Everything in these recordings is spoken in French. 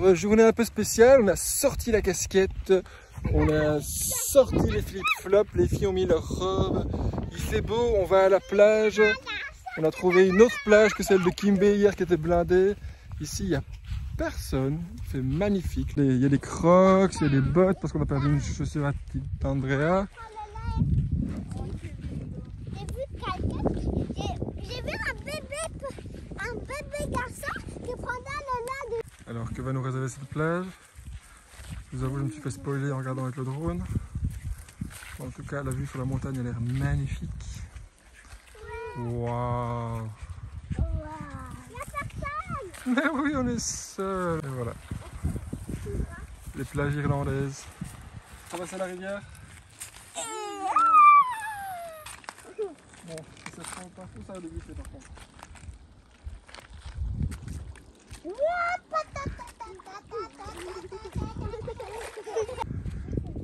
Une journée un peu spéciale, on a sorti la casquette, on a sorti les flip-flops, les filles ont mis leurs robes, il fait beau, on va à la plage. On a trouvé une autre plage que celle de Kimbe hier qui était blindée. Ici, il n'y a personne, il fait magnifique. Il y a des crocs, il y a des bottes parce qu'on a perdu une chaussure à petite Andrea. J'ai vu un bébé garçon qui prenait le lac de... Alors que va nous réserver cette plage? Je vous avoue, je me suis fait spoiler en regardant avec le drone. En tout cas, la vue sur la montagne a l'air magnifique. Waouh! Il n'y a personne! Mais oui, on est seul. Et voilà. Les plages irlandaises. Traverser la rivière? Bon, si ça se prend partout, ça va dégoûter par contre.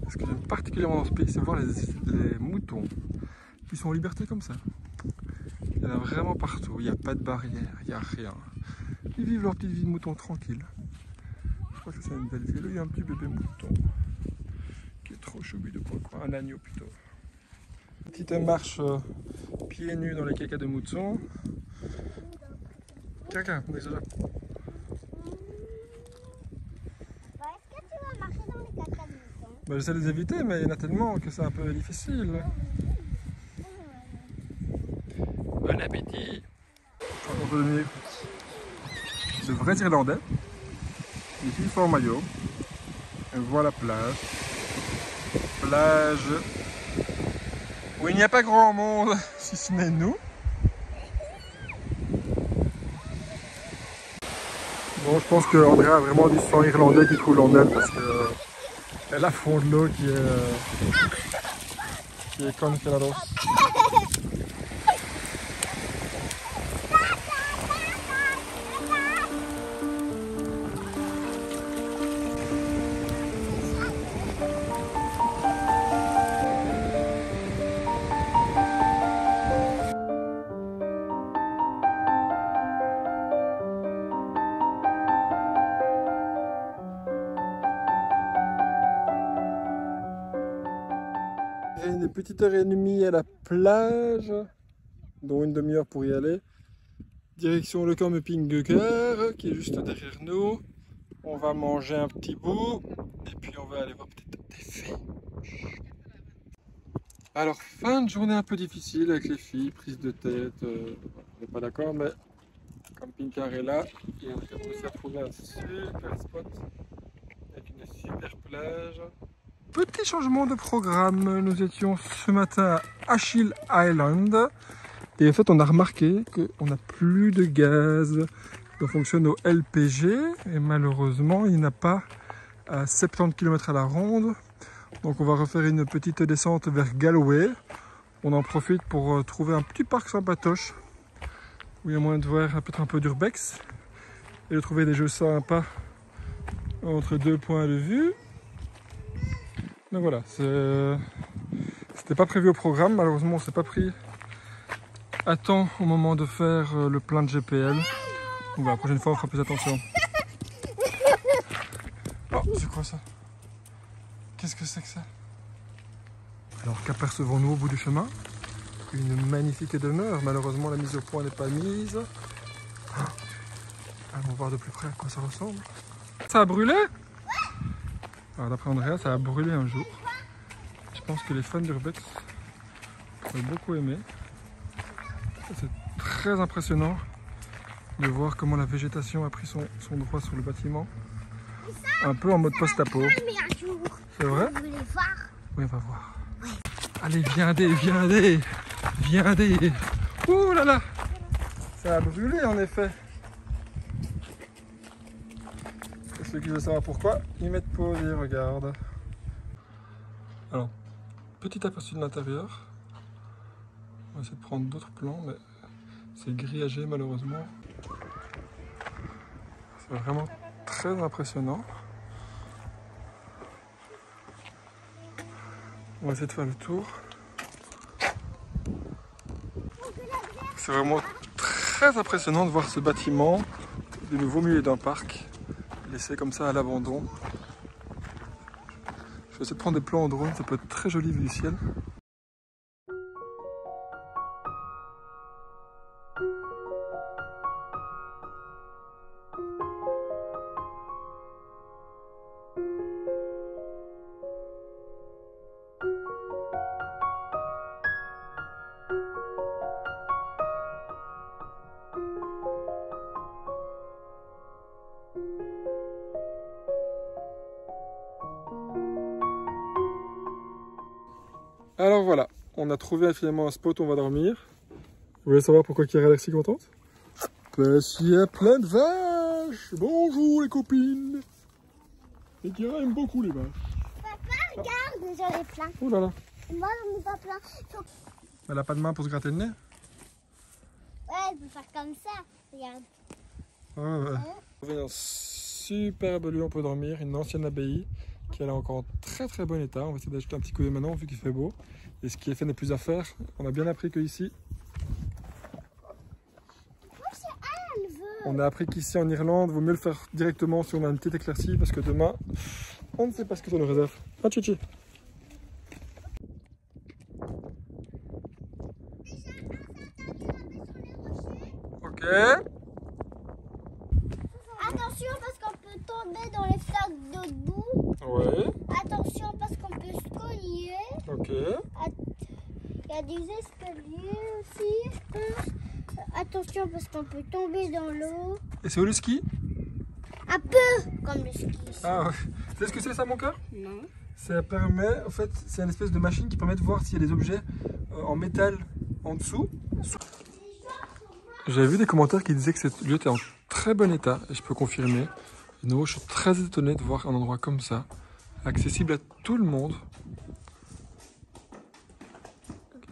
Ce que j'aime particulièrement dans ce pays, c'est voir les moutons qui sont en liberté comme ça. Il y en a vraiment partout, il n'y a pas de barrière, il n'y a rien. Ils vivent leur petite vie de mouton tranquille. Je crois que c'est une belle ville. Il y a un petit bébé mouton qui est trop choubi de quoi, un agneau plutôt. Petite marche pieds nus dans les cacas de mouton. Caca, on exagère. Est-ce que tu vas marcher dans les cacas de mouton? Bah, j'essaie de les éviter, mais il y en a tellement que c'est un peu difficile. Bon appétit! Je rencontre de vrais Irlandais. Les filles sont en maillot. On voit la plage. Plage où il n'y a pas grand monde, si ce n'est nous. Bon, je pense qu'Andrea a vraiment du sang irlandais qui coule en elle parce qu'elle a fond de l'eau qui est congelados. Une petite heure et demie à la plage, dont une demi-heure pour y aller. Direction le camping Gucker, qui est juste derrière nous. On va manger un petit bout, et puis on va aller voir peut-être des fées. Alors, fin de journée un peu difficile avec les filles, prise de tête, on n'est pas d'accord, mais le camping-car est là, et on a réussi à trouver un super spot, avec une super plage. Petit changement de programme, nous étions ce matin à Achill Island et en fait on a remarqué qu'on n'a plus de gaz, on fonctionne au LPG et malheureusement il n'a pas à 70 km à la ronde, donc on va refaire une petite descente vers Galway. On en profite pour trouver un petit parc sympatoche où il y a moyen de voir peut-être un peu d'urbex et de trouver des jeux sympas entre deux points de vue. Donc voilà, c'était pas prévu au programme, malheureusement on s'est pas pris à temps au moment de faire le plein de GPL. Donc la prochaine fois on fera plus attention. Oh, c'est quoi ça? Qu'est-ce que c'est que ça? Alors qu'apercevons-nous au bout du chemin? Une magnifique demeure, malheureusement la mise au point n'est pas mise. Allons voir de plus près à quoi ça ressemble. Ça a brûlé? Alors d'après Andrea, ça a brûlé un jour. Je pense que les fans d'urbex ont beaucoup aimé. C'est très impressionnant de voir comment la végétation a pris son droit sur le bâtiment. Un peu en mode post-apo. C'est vrai? Vous voulez voir? Oui, on va voir. Ouais. Allez, viendez. Ouh là là! Ça a brûlé en effet. Ceux qui veulent savoir pourquoi, ils mettent pause et ils regardent. Alors, petit aperçu de l'intérieur. On va essayer de prendre d'autres plans, mais c'est grillagé malheureusement. C'est vraiment très impressionnant. On va essayer de faire le tour. C'est vraiment très impressionnant de voir ce bâtiment de nouveau au milieu d'un parc. laissés comme ça à l'abandon. Je vais essayer de prendre des plans en drone, ça peut être très joli vu du ciel. Alors voilà, on a trouvé finalement un spot où on va dormir. Vous voulez savoir pourquoi Kira a l'air si contente? Parce qu'il y a plein de vaches. Bonjour les copines. Et Kira aime beaucoup les vaches. Papa, regarde, j'en ai plein. Oh là là. Moi, j'en ai pas plein. Elle a pas de main pour se gratter le nez? Ouais, elle peut faire comme ça. Regarde. Ouais. On trouvé un superbe lieu où on peut dormir, une ancienne abbaye qui est encore en très très bon état. On va essayer d'acheter un petit coup d'œil maintenant vu qu'il fait beau. Et ce qui est fait n'est plus à faire. On a bien appris qu'ici, on a appris qu'ici en Irlande, il vaut mieux le faire directement si on a une petite éclaircie parce que demain, on ne sait pas ce que ça nous réserve. Ah, Chichi. Ok. Attention parce qu'on peut tomber dans les flaques de boue. Ouais. Attention parce qu'on peut se cogner. Ok. Il y a des escaliers aussi, je pense. Attention parce qu'on peut tomber dans l'eau. Et c'est où le ski? Un peu comme le ski. Ah ouais. Tu sais ce que c'est ça mon cœur? Non. Ça permet, en fait, c'est une espèce de machine qui permet de voir s'il y a des objets en métal en dessous. J'avais vu des commentaires qui disaient que ce lieu était en très bon état, et je peux confirmer. De nouveau, je suis très étonné de voir un endroit comme ça, accessible à tout le monde.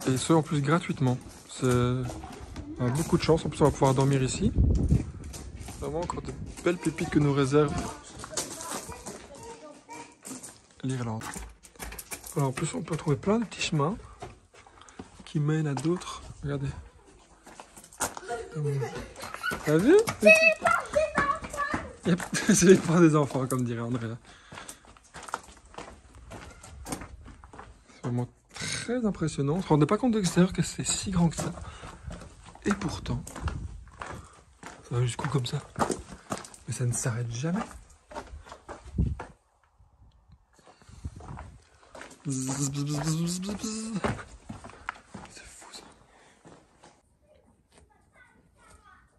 Et ce, en plus, gratuitement. On a beaucoup de chance, en plus on va pouvoir dormir ici. Vraiment encore de belles pépites que nous réserve l'Irlande. Voilà, en plus on peut trouver plein de petits chemins qui mènent à d'autres. Regardez. T'as vu? C'est les portes des enfants, comme dirait Andrea. C'est vraiment très impressionnant. On se rendait pas compte de l'extérieur que c'est si grand que ça. Et pourtant, ça va jusqu'où comme ça? Mais ça ne s'arrête jamais. C'est fou ça.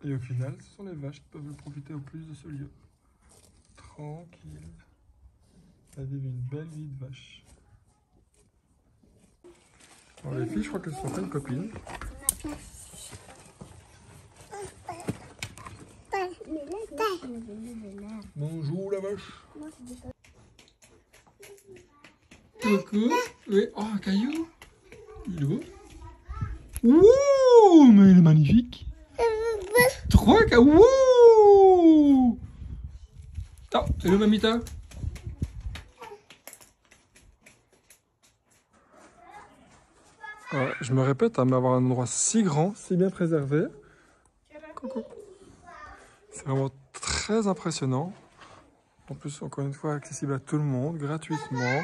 Et au final, ce sont les vaches qui peuvent profiter au plus de ce lieu. Tranquille. Elles vivent une belle vie de vache. Alors les filles, je crois qu'elles sont pas une copine. Bonjour la vache. Coucou. Oui. Oh, un caillou. Il est beau. Wouh, mais il est magnifique. 3 cailloux. Wouh. Oh, c'est le mamita. Ouais, je me répète, mais avoir un endroit si grand, si bien préservé. Coucou. C'est vraiment très impressionnant. En plus, encore une fois, accessible à tout le monde, gratuitement.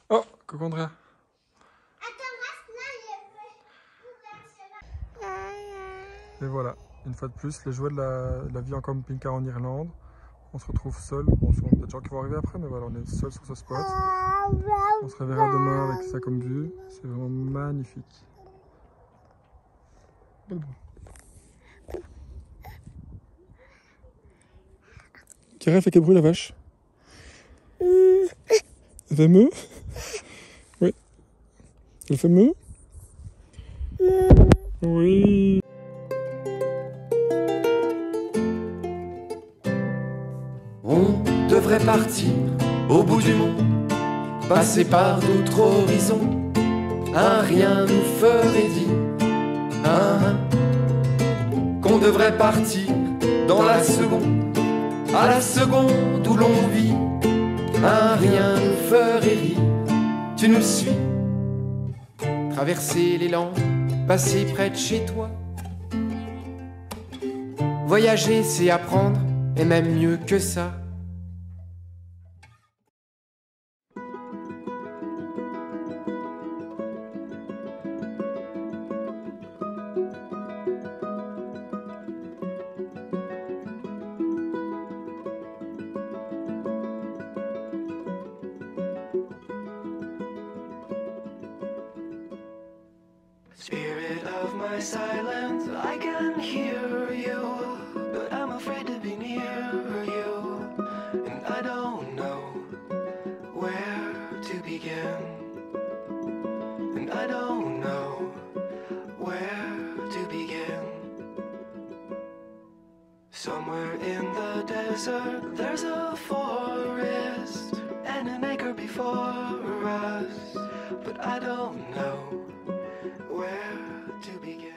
Oh, coucou Andrea. Et voilà, une fois de plus, les joies de la vie en camping-car en Irlande. On se retrouve seul. Bon, il y a des gens qui vont arriver après, mais voilà, on est seul sur ce spot. On se reverra demain avec ça comme vue. C'est vraiment magnifique. Kira fait quel bruit la vache? Elle fait meuh? Oui. Elle fait meuh? Oui. On devrait partir au bout du monde, passer par d'autres horizons. Un rien nous ferait dire qu'on devrait partir dans la seconde, à la seconde où l'on vit. Un rien nous ferait rire. Tu nous suis, traverser les landes, passer près de chez toi. Voyager, c'est apprendre, et même mieux que ça. my silence, I can hear you, but I'm afraid to be near you, and I don't know where to begin, and I don't know where to begin. Somewhere in the desert there's a forest and an acre before us, but I don't know where to begin.